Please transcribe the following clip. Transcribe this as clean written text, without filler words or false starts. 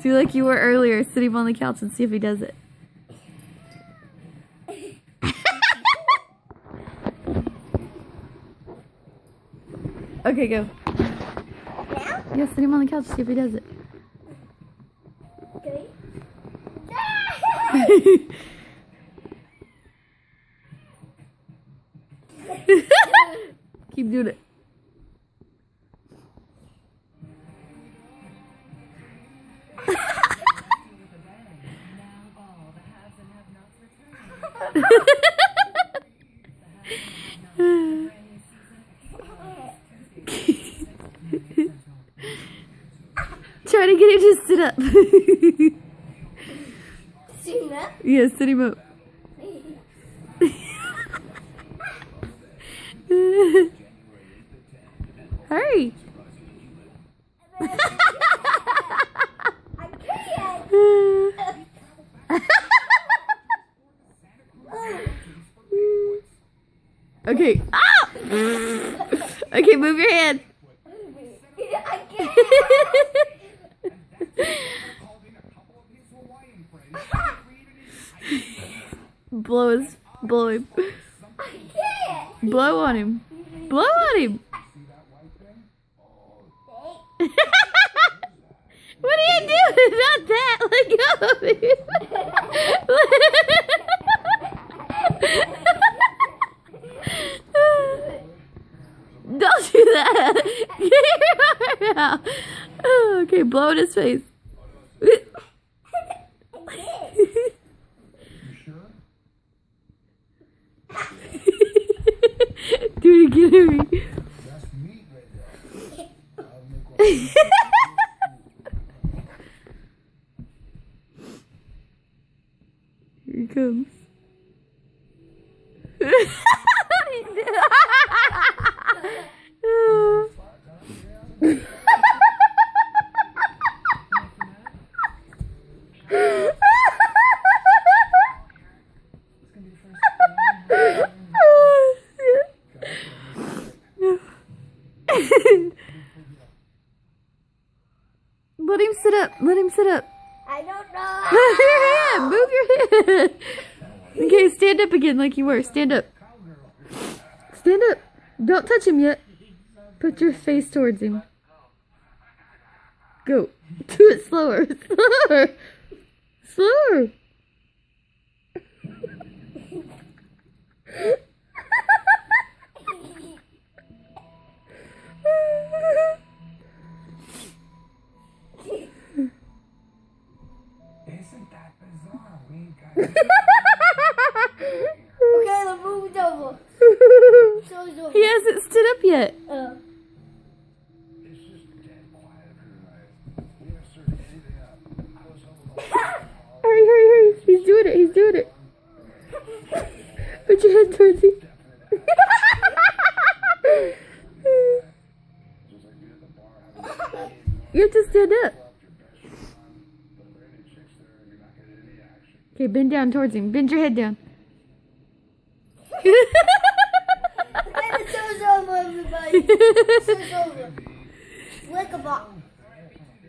Do like you were earlier, sit him on the couch and see if he does it. Okay, go. Now? Yeah, sit him on the couch, see if he does it. Okay. Keep doing it. Try to get him to sit up. See that? Yeah, sit him up. Hurry. I can't. Okay. Ah! Okay, move your hand. I can't. Blow him. I can't. Blow on him. Blow on him. What are you doing? Not that. Let go of him. Don't do that. Get your arm out. Oh, okay, blow in his face. Do it again, Harry. Here he comes. Let him sit up. Let him sit up. I don't know. Move your hand. Okay, stand up again like you were. Stand up. Stand up. Don't touch him yet. Put your face towards him. Go. Do it slower. Slower. Slower. Isn't that bizarre? We ain't got Okay, let's move it over. So it's over. He hasn't stood up yet. It's just dead quiet tonight. We haven't started anything up. I was hoping Hurry, hurry, hurry. He's doing it. He's doing it. Put your head towards him. just like you at the bar having You have to stand up. your best friend. But if there ain't any chicks there, you're not getting any action. Okay, bend down towards him. Bend your head down. Okay, the show's over, everybody. The show's over. Lick a box.